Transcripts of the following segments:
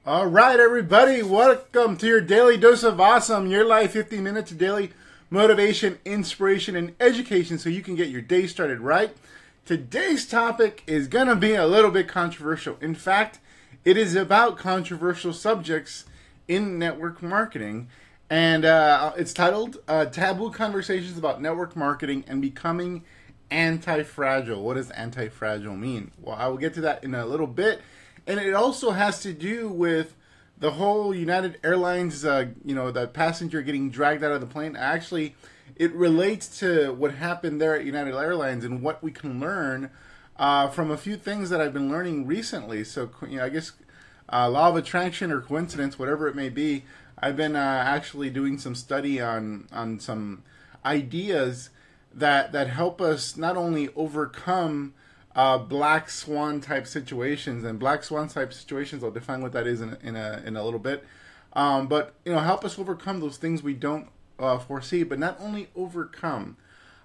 All right, everybody, welcome to your daily dose of awesome, your life 15 minutes of daily motivation, inspiration, and education so you can get your day started right. Today's topic is going to be a little bit controversial. In fact, it is about controversial subjects in network marketing, and it's titled Taboo Conversations about Network Marketing and Becoming Anti-fragile. What does anti-fragile mean? Well, I will get to that in a little bit. And it also has to do with the whole United Airlines, the passenger getting dragged out of the plane. Actually, it relates to what happened there at United Airlines and what we can learn from a few things that I've been learning recently. So, I guess law of attraction or coincidence, whatever it may be, I've been actually doing some study on some ideas that help us not only overcome black swan type situations, and black swan type situations, I'll define what that is in a little bit. But help us overcome those things we don't foresee. But not only overcome,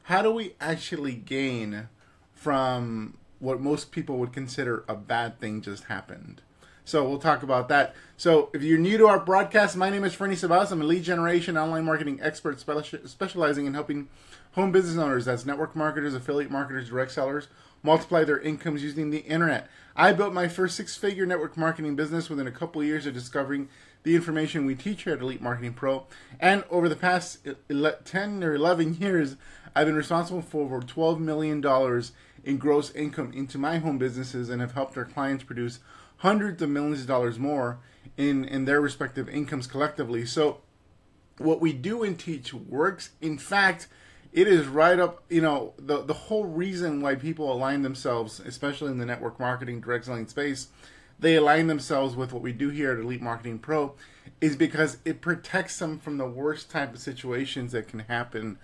how do we actually gain from what most people would consider a bad thing just happened? So we'll talk about that. So if you're new to our broadcast, my name is Fernie Sabas. I'm a lead generation online marketing expert specializing in helping home business owners, that's network marketers, affiliate marketers, direct sellers, multiply their incomes using the internet. I built my first six-figure network marketing business within a couple of years of discovering the information we teach here at Elite Marketing Pro. And over the past 10 or 11 years, I've been responsible for over $12 million in gross income into my home businesses and have helped our clients produce hundreds of millions of dollars more in their respective incomes collectively. So what we do and teach works. In fact, it is right up, the whole reason why people align themselves, especially in the network marketing, direct selling space, they align themselves with what we do here at Elite Marketing Pro is because it protects them from the worst type of situations that can happen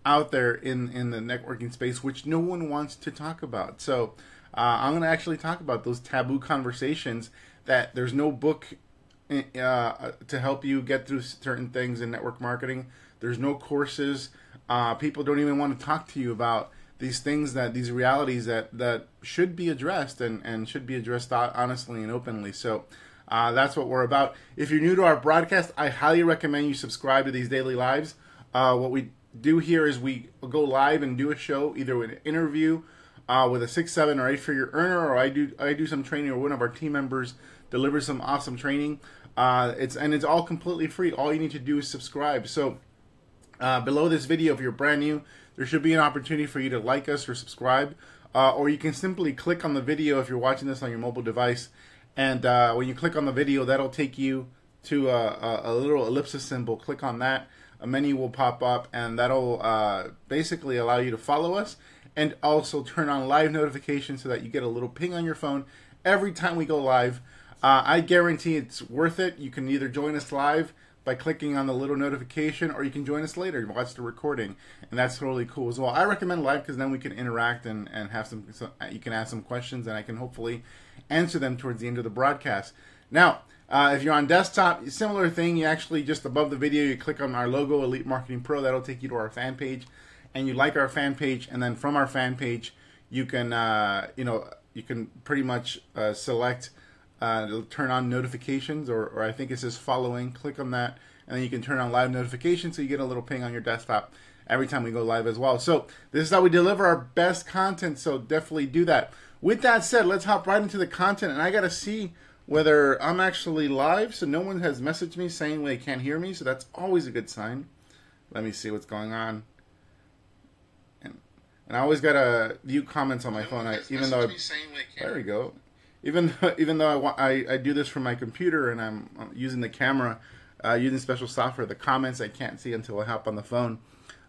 out there in the networking space, which no one wants to talk about. So I'm going to actually talk about those taboo conversations that there's no book to help you get through certain things in network marketing. There's no courses. People don't even want to talk to you about these things, these realities that should be addressed and should be addressed honestly and openly. So that's what we're about. If you're new to our broadcast, I highly recommend you subscribe to these daily lives. What we do here is we go live and do a show, either with an interview with a 6, 7, or 8-figure earner, or I do some training, or one of our team members delivers some awesome training. It's all completely free. All you need to do is subscribe. So below this video, if you're brand new, there should be an opportunity for you to like us or subscribe, or you can simply click on the video if you're watching this on your mobile device, and when you click on the video, that'll take you to a little ellipsis symbol. Click on that, a menu will pop up, and that'll basically allow you to follow us, and also turn on live notifications so that you get a little ping on your phone every time we go live. I guarantee it's worth it. You can either join us live by clicking on the little notification, or you can join us later and watch the recording, and that's totally cool as well. I recommend live because then we can interact and have you can ask some questions, and I can hopefully answer them towards the end of the broadcast. Now, if you're on desktop, similar thing. You actually, just above the video, you click on our logo, Elite Marketing Pro. That'll take you to our fan page, and you like our fan page, and then from our fan page, you can you can pretty much select turn on notifications, or I think it says following. Click on that, and then you can turn on live notifications so you get a little ping on your desktop every time we go live as well. So this is how we deliver our best content, so definitely do that. With that said, let's hop right into the content, and I got to see whether I'm actually live. So no one has messaged me saying they can't hear me, so that's always a good sign. Let me see what's going on. And I always got to view comments on my phone. There we go. Even though I do this from my computer and I'm using the camera, using special software, the comments I can't see until I hop on the phone.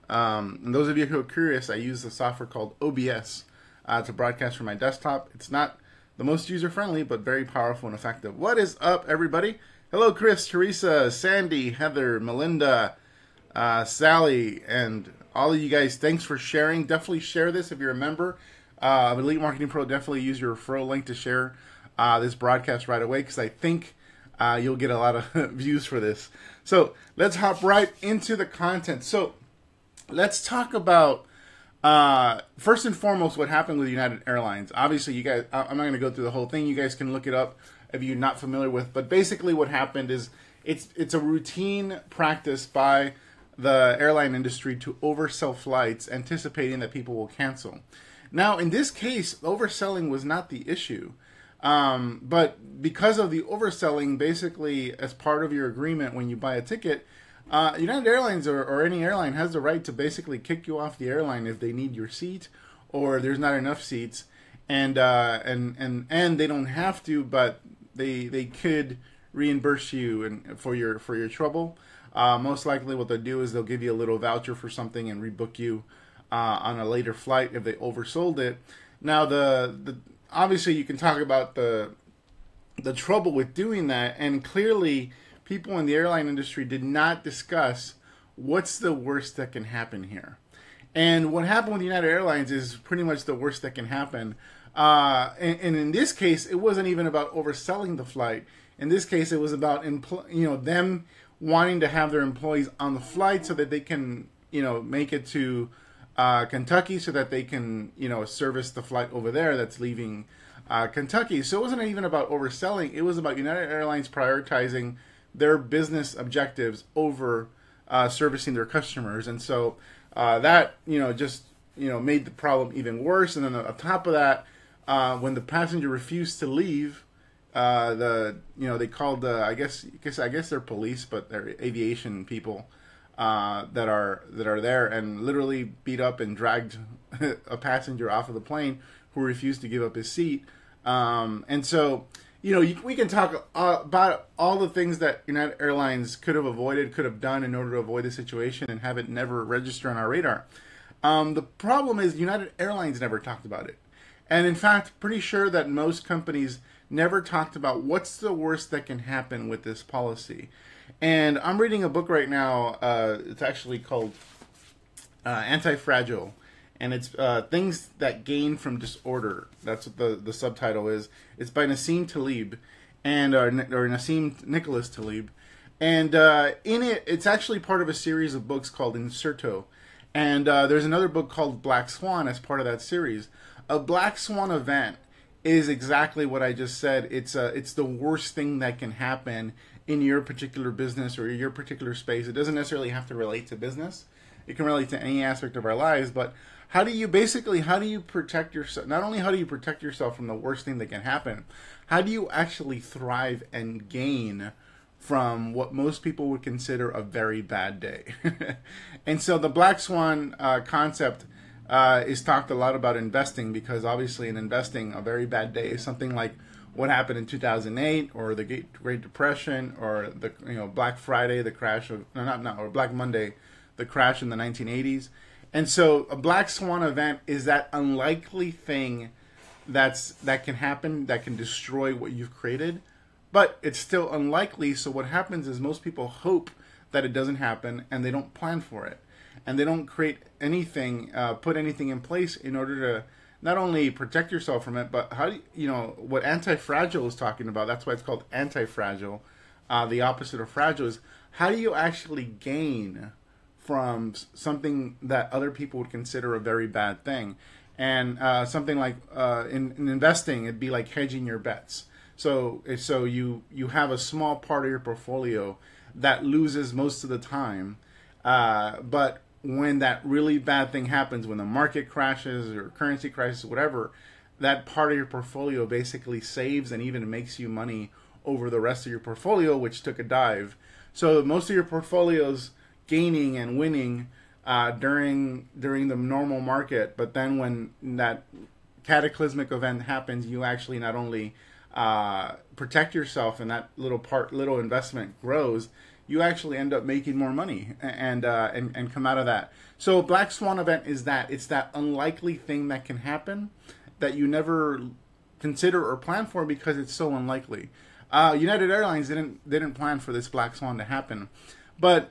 And those of you who are curious, I use the software called OBS to broadcast from my desktop. It's not the most user-friendly, but very powerful and effective. What is up, everybody? Hello, Chris, Teresa, Sandy, Heather, Melinda, Sally, and all of you guys. Thanks for sharing. Definitely share this if you're a member of Elite Marketing Pro. Definitely use your referral link to share this broadcast right away, because I think you'll get a lot of views for this. So let's hop right into the content. So let's talk about first and foremost what happened with United Airlines. Obviously, you guys, I'm not going to go through the whole thing. You guys can look it up if you're not familiar with. But basically what happened is it's a routine practice by the airline industry to oversell flights, anticipating that people will cancel. Now, in this case, overselling was not the issue. But because of the overselling, basically, as part of your agreement when you buy a ticket, United Airlines or any airline has the right to basically kick you off the airline if they need your seat or there's not enough seats, and they don't have to, but they could reimburse you for your trouble. Most likely, what they'll do is they'll give you a little voucher for something and rebook you on a later flight if they oversold it. Now, the obviously you can talk about the trouble with doing that, and clearly people in the airline industry did not discuss what's the worst that can happen here. And what happened with United Airlines is pretty much the worst that can happen. And in this case, it wasn't even about overselling the flight. In this case, it was about them wanting to have their employees on the flight so that they can make it to Kentucky, so that they can service the flight over there that's leaving Kentucky. So it wasn't even about overselling. It was about United Airlines prioritizing their business objectives over servicing their customers, and so that just made the problem even worse. And then on top of that, when the passenger refused to leave, they called I guess they're police, but they're aviation people that are there, and literally beat up and dragged a passenger off of the plane who refused to give up his seat. And so we can talk about all the things that United Airlines could have done in order to avoid the situation and have it never register on our radar. The problem is United Airlines never talked about it. And in fact, pretty sure that most companies never talked about what's the worst that can happen with this policy. And I'm reading a book right now. It's actually called Anti-fragility. And it's Things That Gain from Disorder. That's what the subtitle is. It's by Nassim Taleb, or Nassim Nicholas Taleb. And in it, it's actually part of a series of books called Inserto. And there's another book called Black Swan as part of that series. A Black Swan event is exactly what I just said. It's the worst thing that can happen in your particular business or your particular space. It doesn't necessarily have to relate to business. It can relate to any aspect of our lives, but how do you protect yourself? Not only how do you protect yourself from the worst thing that can happen, how do you actually thrive and gain from what most people would consider a very bad day? And so the Black Swan concept is talked a lot about investing, because obviously in investing, a very bad day is something like what happened in 2008, or the Great Depression, or the Black Friday, the crash of or Black Monday, the crash in the 1980s. And so a Black Swan event is that unlikely thing that can happen, that can destroy what you've created, but it's still unlikely. So what happens is most people hope that it doesn't happen, and they don't plan for it, and they don't create anything, put anything in place in order to not only protect yourself from it, but how do what Anti-fragile is talking about. That's why it's called Anti-fragile. The opposite of fragile is, how do you actually gain from something that other people would consider a very bad thing? And something like in investing, it'd be like hedging your bets. So you have a small part of your portfolio that loses most of the time, but when that really bad thing happens, when the market crashes or currency crisis, whatever, that part of your portfolio basically saves and even makes you money over the rest of your portfolio, which took a dive. So most of your portfolio's gaining and winning during the normal market, but then when that cataclysmic event happens, you actually not only protect yourself and that little investment grows, you actually end up making more money and come out of that. So Black Swan event is that. It's that unlikely thing that can happen that you never consider or plan for because it's so unlikely. United Airlines didn't plan for this Black Swan to happen. But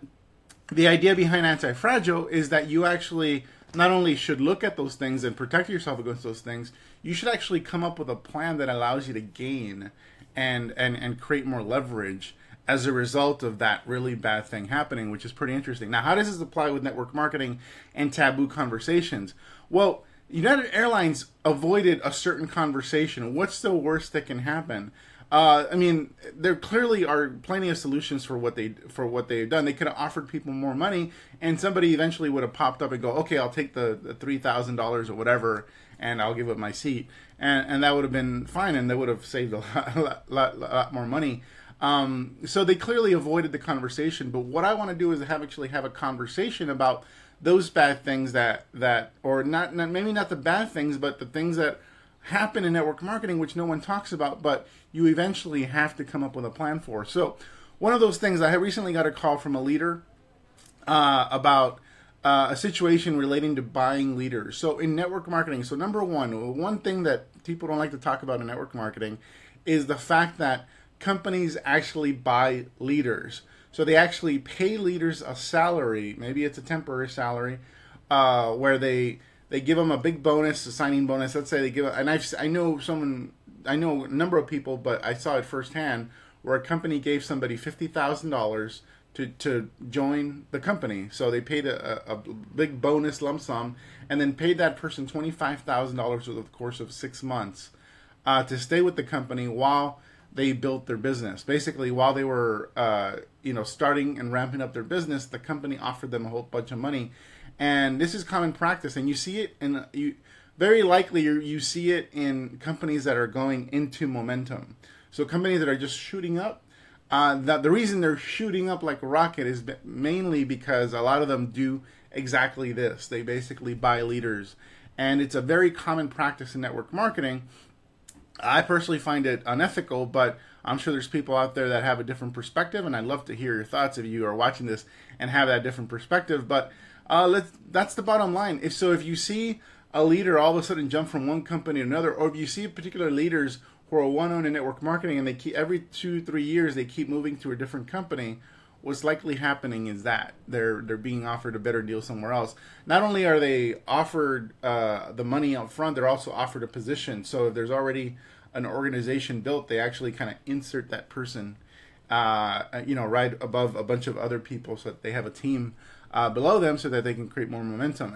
the idea behind Anti-fragile is that you actually not only should look at those things and protect yourself against those things, you should actually come up with a plan that allows you to gain and create more leverage as a result of that really bad thing happening, which is pretty interesting. Now, how does this apply with network marketing and taboo conversations? Well, United Airlines avoided a certain conversation. What's the worst that can happen? I mean, there clearly are plenty of solutions for what they've done. They could have offered people more money, and somebody eventually would have popped up and go, okay, I'll take the $3,000 or whatever, and I'll give up my seat, and that would have been fine, and they would have saved a lot more money. So they clearly avoided the conversation. But what I want to do is actually have a conversation about those bad things that or not maybe not the bad things, but the things that happen in network marketing, which no one talks about, but you eventually have to come up with a plan for. So one of those things, I recently got a call from a leader about a situation relating to buying leaders. So in network marketing, so number one thing that people don't like to talk about in network marketing is the fact that companies actually buy leaders. So they actually pay leaders a salary, maybe it's a temporary salary, where they give them a big bonus, a signing bonus. Let's say they give, and I know a number of people, but I saw it firsthand, where a company gave somebody $50,000 to join the company. So they paid a big bonus lump sum, and then paid that person $25,000 over the course of 6 months to stay with the company while they built their business. Basically, while they were starting and ramping up their business, the company offered them a whole bunch of money. And this is common practice, and you see it very likely you see it in companies that are going into momentum. So companies that are just shooting up, the reason they're shooting up like a rocket is mainly because a lot of them do exactly this. They basically buy leaders, and it's a very common practice in network marketing. I personally find it unethical, but I'm sure there's people out there that have a different perspective, and I'd love to hear your thoughts if you are watching this and have that different perspective. But that's the bottom line. If you see a leader all of a sudden jump from one company to another, or if you see particular leaders who are one-owned in network marketing and they keep every 2-3 years they keep moving to a different company, what's likely happening is that they're being offered a better deal somewhere else. Not only are they offered the money up front, they're also offered a position. So if there's already an organization built, they actually kind of insert that person right above a bunch of other people, so that they have a team below them, so that they can create more momentum.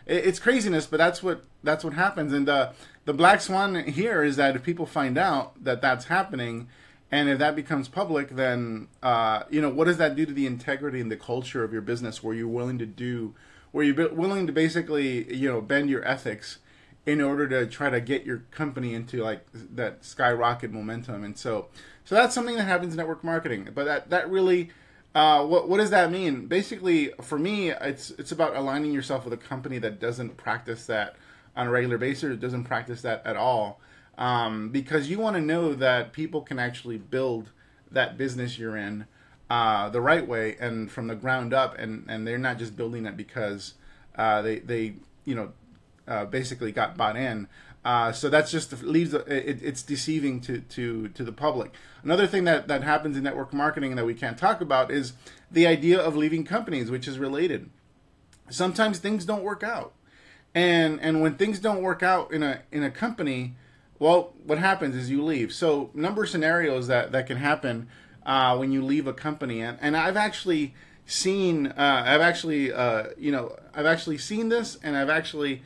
It's craziness, but that's what happens. And the black swan here is that if people find out that that's happening, and if that becomes public, then what does that do to the integrity and the culture of your business, where you're willing to basically bend your ethics in order to try to get your company into like that skyrocket momentum. And so that's something that happens in network marketing. But that really, what does that mean? Basically, for me, it's about aligning yourself with a company that doesn't practice that on a regular basis, doesn't practice that at all. Because you want to know that people can actually build that business you're in the right way and from the ground up, and they're not just building it because they basically got bought in. So that's just leaves it's deceiving to the public. Another thing that happens in network marketing that we can't talk about is the idea of leaving companies, which is related. Sometimes things don't work out, and when things don't work out in a company, well, what happens is you leave. So number of scenarios that can happen when you leave a company, and I've actually seen seen this, and I've actually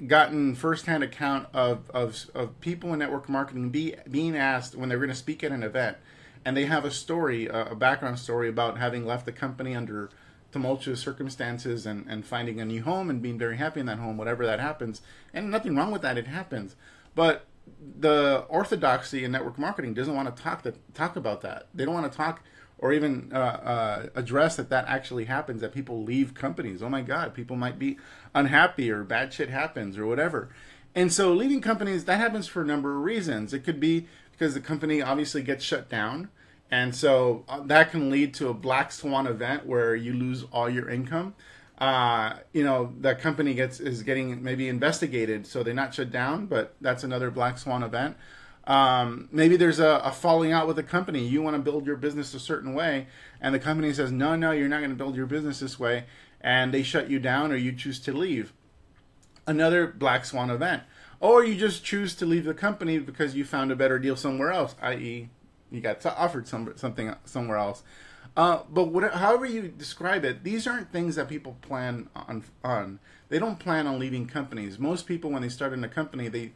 gotten firsthand account of people in network marketing being asked when they're going to speak at an event, and they have a story, a background story about having left the company under tumultuous circumstances and finding a new home and being very happy in that home, whatever that happens. And nothing wrong with that, it happens. But the orthodoxy in network marketing doesn't want to talk about that. They don't want to talk or even address that actually happens, that people leave companies. Oh my God, people might be unhappy or bad shit happens or whatever. And so leaving companies, that happens for a number of reasons. It could be because the company obviously gets shut down. And so that can lead to a black swan event where you lose all your income. That company is getting maybe investigated, so they're not shut down, but that's another black swan event. Maybe there's a falling out with the company. You want to build your business a certain way, and the company says, no, you're not going to build your business this way, and they shut you down, or you choose to leave. Another black swan event. Or you just choose to leave the company because you found a better deal somewhere else, i.e., you got offered something somewhere else. But however you describe it, these aren't things that people plan on. They don't plan on leaving companies. Most people, when they start in a company,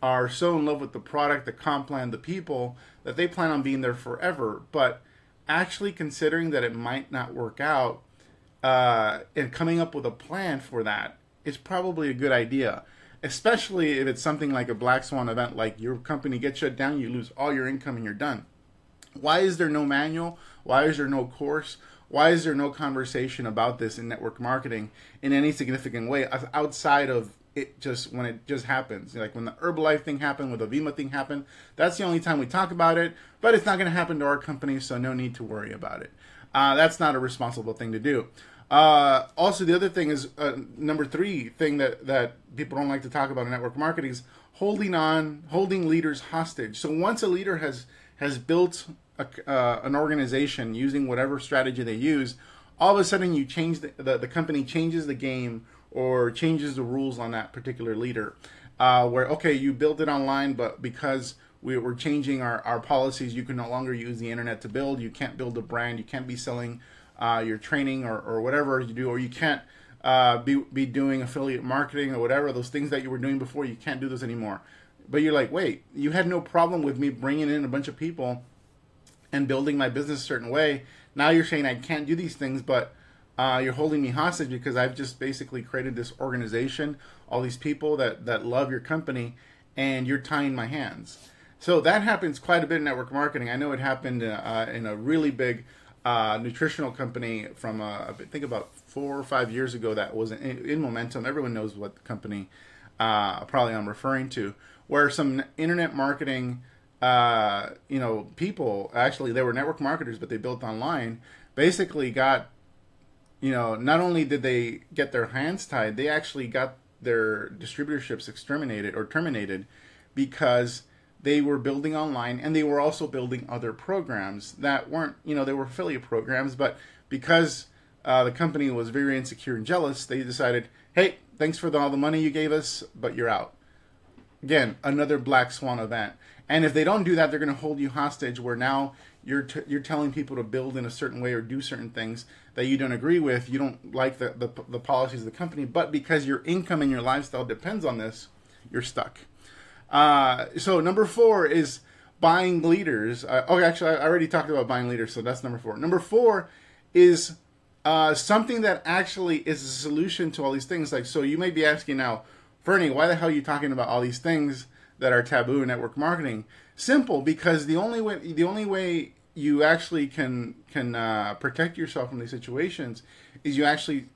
are so in love with the product, the comp plan, the people, that they plan on being there forever. But actually considering that it might not work out and coming up with a plan for that is probably a good idea. Especially if it's something like a black swan event, like your company gets shut down, you lose all your income and you're done. Why is there no manual? Why is there no course? Why is there no conversation about this in network marketing in any significant way outside of it just when it just happens? Like when the Herbalife thing happened, when the Vima thing happened, that's the only time we talk about it, but it's not going to happen to our company, so no need to worry about it. That's not a responsible thing to do. Also, the other thing is number 3 thing that people don't like to talk about in network marketing is holding leaders hostage. So once a leader has built an organization using whatever strategy they use, all of a sudden you change the company changes the game or changes the rules on that particular leader. Where, okay, you built it online, but because we're changing our policies, you can no longer use the internet to build. You can't build a brand. You can't be selling your training or whatever you do, or you can't be doing affiliate marketing or whatever, those things that you were doing before, you can't do those anymore. But you're like, wait, you had no problem with me bringing in a bunch of people and building my business a certain way. Now you're saying I can't do these things, but you're holding me hostage because I've just basically created this organization, all these people that love your company, and you're tying my hands. So that happens quite a bit in network marketing. I know it happened in a really big nutritional company from I think about 4 or 5 years ago that was in momentum. Everyone knows what the company probably I'm referring to, where some internet marketing people, actually they were network marketers, but they built online, basically got, not only did they get their hands tied, they actually got their distributorships exterminated or terminated because they were building online and they were also building other programs that weren't, they were affiliate programs, but because the company was very insecure and jealous, they decided, hey, thanks for all the money you gave us, but you're out. Again, another black swan event. And if they don't do that, they're going to hold you hostage where now you're telling people to build in a certain way or do certain things that you don't agree with. You don't like the policies of the company, but because your income and your lifestyle depends on this, you're stuck. So number 4 is buying leaders. Actually, I already talked about buying leaders, so that's number 4. Number 4 is something that actually is a solution to all these things. Like, so you may be asking now, Fernie, why the hell are you talking about all these things that are taboo in network marketing? Simple, because the only way you actually can protect yourself from these situations is you actually,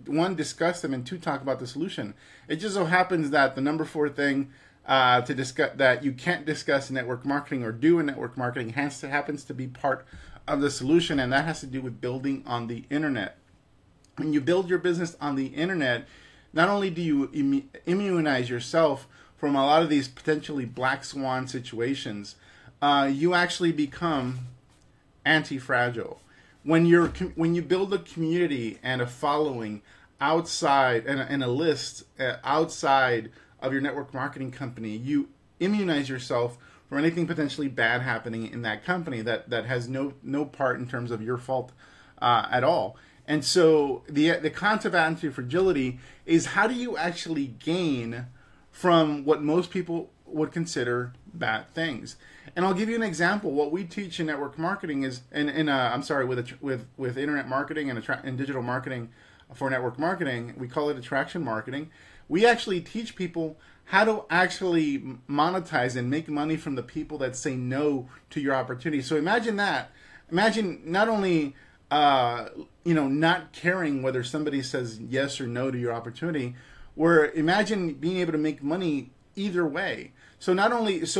1, discuss them, and 2, talk about the solution. It just so happens that the number 4 thing to discuss that you can't discuss in network marketing or do in network marketing happens to be part of the solution, and that has to do with building on the internet. When you build your business on the internet, not only do you immunize yourself from a lot of these potentially black swan situations, you actually become anti-fragile. When you build a community and a following outside and a list outside of your network marketing company, you immunize yourself from anything potentially bad happening in that company that has no part in terms of your fault at all. And so the concept of anti-fragility is, how do you actually gain from what most people would consider bad things? And I'll give you an example. What we teach in network marketing is, with internet marketing and digital marketing for network marketing, we call it attraction marketing. We actually teach people how to actually monetize and make money from the people that say no to your opportunity. So imagine that. Imagine not only not caring whether somebody says yes or no to your opportunity, where imagine being able to make money either way. So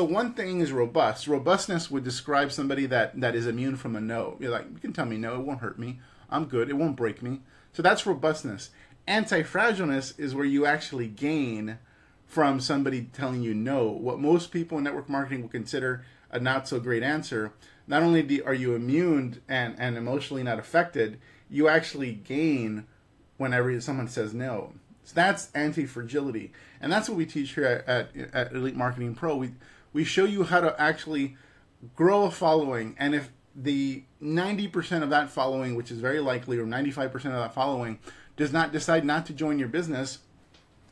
one thing is robust. Robustness would describe somebody that is immune from a no. You're like, you can tell me no, it won't hurt me. I'm good. It won't break me. So that's robustness. Anti-fragileness is where you actually gain from somebody telling you no. What most people in network marketing would consider a not so great answer. Not only are you immune and emotionally not affected, you actually gain whenever someone says no. So that's anti-fragility. And that's what we teach here at Elite Marketing Pro. We show you how to actually grow a following. And if the 90% of that following, which is very likely, or 95% of that following, does not decide not to join your business,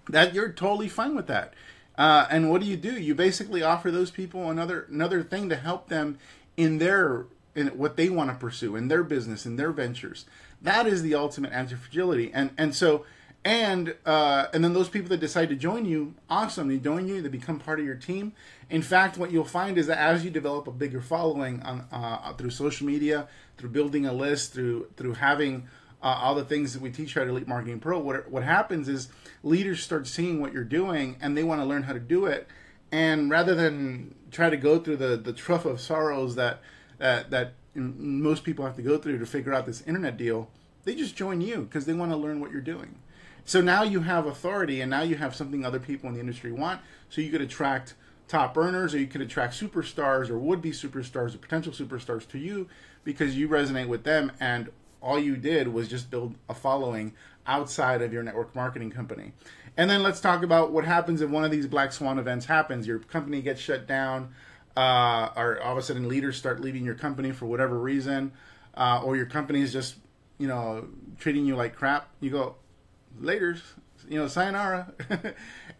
that you're totally fine with that. And what do? You basically offer those people another thing to help them in what they want to pursue, in their business, in their ventures. That is the ultimate anti-fragility. And then those people that decide to join you, awesome. They join you, they become part of your team. In fact, what you'll find is that as you develop a bigger following through social media, through building a list, through having all the things that we teach at Elite Marketing Pro, what happens is leaders start seeing what you're doing and they want to learn how to do it. And rather than try to go through the trough of sorrows that most people have to go through to figure out this internet deal, they just join you because they want to learn what you're doing. So now you have authority, and now you have something other people in the industry want. So you could attract top earners, or you could attract superstars or would-be superstars or potential superstars to you because you resonate with them, and all you did was just build a following outside of your network marketing company. And then let's talk about what happens if one of these black swan events happens. Your company gets shut down, or all of a sudden leaders start leaving your company for whatever reason, or your company is just, treating you like crap. You go, laters, sayonara.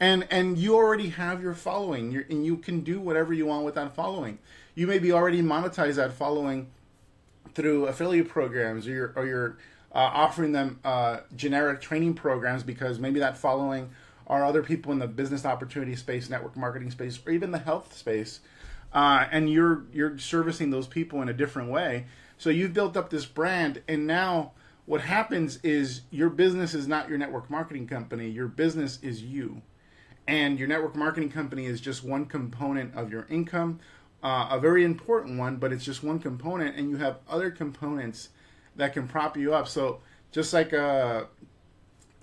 and you already have your following, and you can do whatever you want with that following. You maybe already monetize that following through affiliate programs, or you're offering them generic training programs because maybe that following are other people in the business opportunity space, network marketing space, or even the health space, and you're servicing those people in a different way. So you've built up this brand, and now what happens is your business is not your network marketing company. Your business is you. And your network marketing company is just one component of your income, a very important one, but it's just one component, and you have other components that can prop you up. So just like a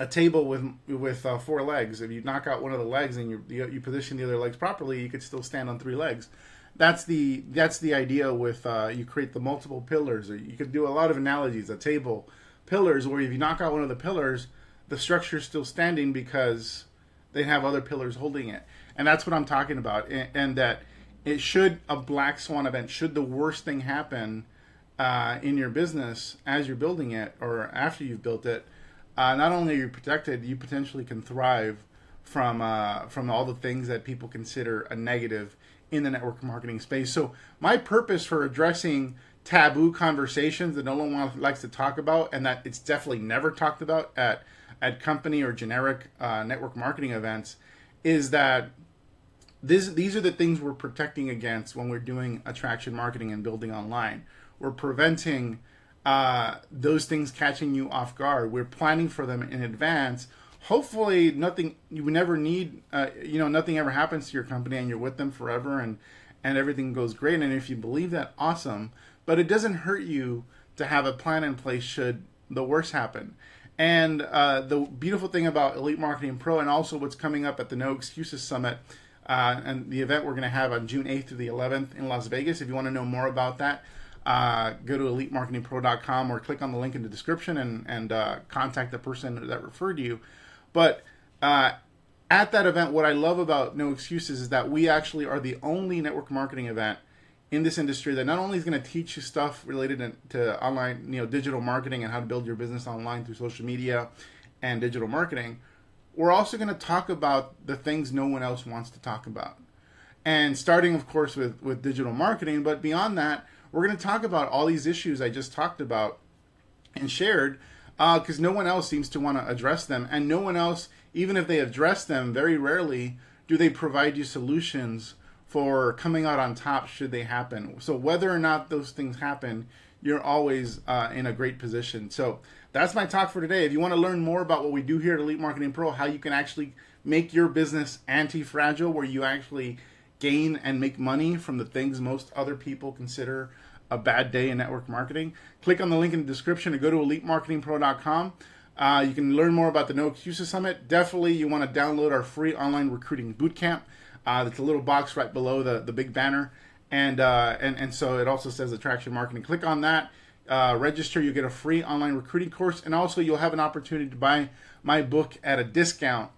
table with 4 legs, if you knock out one of the legs and you position the other legs properly, you could still stand on 3 legs. That's the idea with you create the multiple pillars, or you could do a lot of analogies. A table, pillars, where if you knock out one of the pillars, the structure is still standing because they have other pillars holding it. And that's what I'm talking about. And that should a black swan event, should the worst thing happen in your business as you're building it or after you've built it, not only are you protected, you potentially can thrive from all the things that people consider a negative in the network marketing space. So my purpose for addressing taboo conversations that no one likes to talk about, and that it's definitely never talked about at company or generic network marketing events, is that these are the things we're protecting against when we're doing attraction marketing and building online. We're preventing those things catching you off guard. We're planning for them in advance. Hopefully you never need, nothing ever happens to your company and you're with them forever and everything goes great. And if you believe that, awesome. But it doesn't hurt you to have a plan in place should the worst happen. And the beautiful thing about Elite Marketing Pro, and also what's coming up at the No Excuses Summit, and the event we're going to have on June 8th through the 11th in Las Vegas. If you want to know more about that, go to elitemarketingpro.com or click on the link in the description and contact the person that referred you. But at that event, what I love about No Excuses is that we actually are the only network marketing event in this industry that not only is going to teach you stuff related to online, digital marketing and how to build your business online through social media and digital marketing, we're also going to talk about the things no one else wants to talk about. And starting, of course, with digital marketing, but beyond that, we're going to talk about all these issues I just talked about and shared, because no one else seems to want to address them. And no one else, even if they address them, very rarely do they provide you solutions for coming out on top should they happen. So whether or not those things happen, you're always in a great position. So that's my talk for today. If you want to learn more about what we do here at Elite Marketing Pro, how you can actually make your business anti-fragile, where you actually gain and make money from the things most other people consider a bad day in network marketing, click on the link in the description or go to elitemarketingpro.com. You can learn more about the No Excuses Summit. Definitely you want to download our free online recruiting bootcamp. That's a little box right below the big banner. And so it also says attraction marketing. Click on that, register, you get a free online recruiting course, and also you'll have an opportunity to buy my book at a discount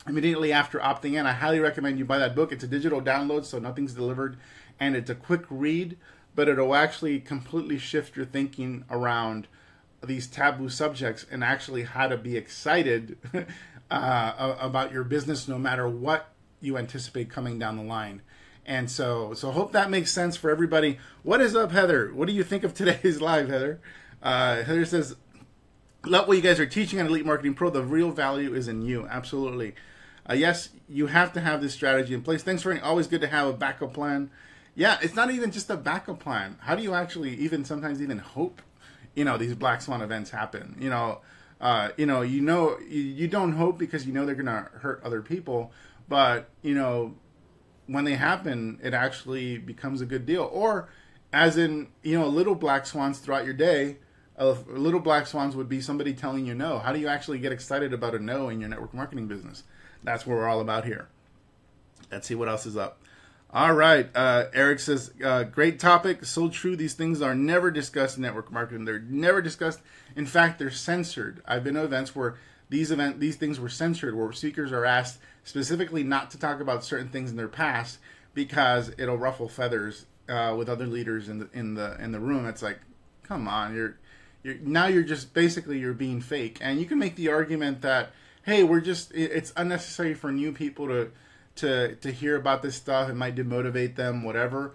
immediately after opting in. I highly recommend you buy that book. It's a digital download, so nothing's delivered, and it's a quick read, but it'll actually completely shift your thinking around these taboo subjects and actually how to be excited about your business no matter what you anticipate coming down the line. And so hope that makes sense for everybody. What is up, Heather? What do you think of today's live, Heather? Heather says, love what you guys are teaching on Elite Marketing Pro. The real value is in you. Absolutely. Yes, you have to have this strategy in place. Thanks for always good to have a backup plan. Yeah, it's not even just a backup plan. How do you actually sometimes even hope, these black swan events happen? You don't hope because they're going to hurt other people. But, when they happen, it actually becomes a good deal. Or as in, little black swans throughout your day. Little black swans would be somebody telling you no. How do you actually get excited about a no in your network marketing business? That's what we're all about here. Let's see what else is up. All right. Eric says, great topic. So true. These things are never discussed in network marketing. They're never discussed. In fact, they're censored. I've been to events where these things were censored, where speakers are asked specifically not to talk about certain things in their past because it'll ruffle feathers with other leaders in the room. It's like, come on, you're just basically you're being fake. And you can make the argument that, hey, it's unnecessary for new people to hear about this stuff. It might demotivate them, whatever.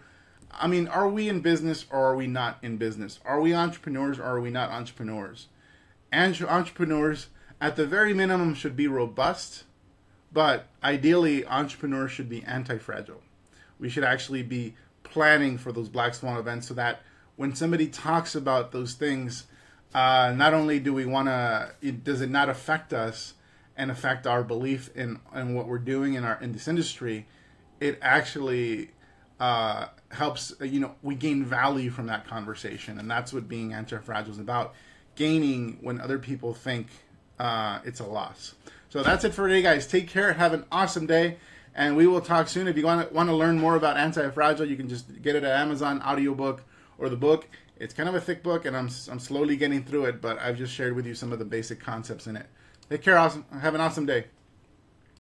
I mean, are we in business or are we not in business? Are we entrepreneurs or are we not entrepreneurs? And entrepreneurs, at the very minimum, should be robust, but ideally, entrepreneurs should be anti-fragile. We should actually be planning for those black swan events so that when somebody talks about those things, not only does it not affect us and affect our belief in what we're doing in this industry, it actually helps, we gain value from that conversation. And that's what being anti-fragile is about, gaining when other people think it's a loss. So that's it for today, guys. Take care. Have an awesome day. And we will talk soon. If you want to learn more about Anti-Fragile, you can just get it at Amazon, audiobook, or the book. It's kind of a thick book, and I'm slowly getting through it, but I've just shared with you some of the basic concepts in it. Take care. Awesome. Have an awesome day.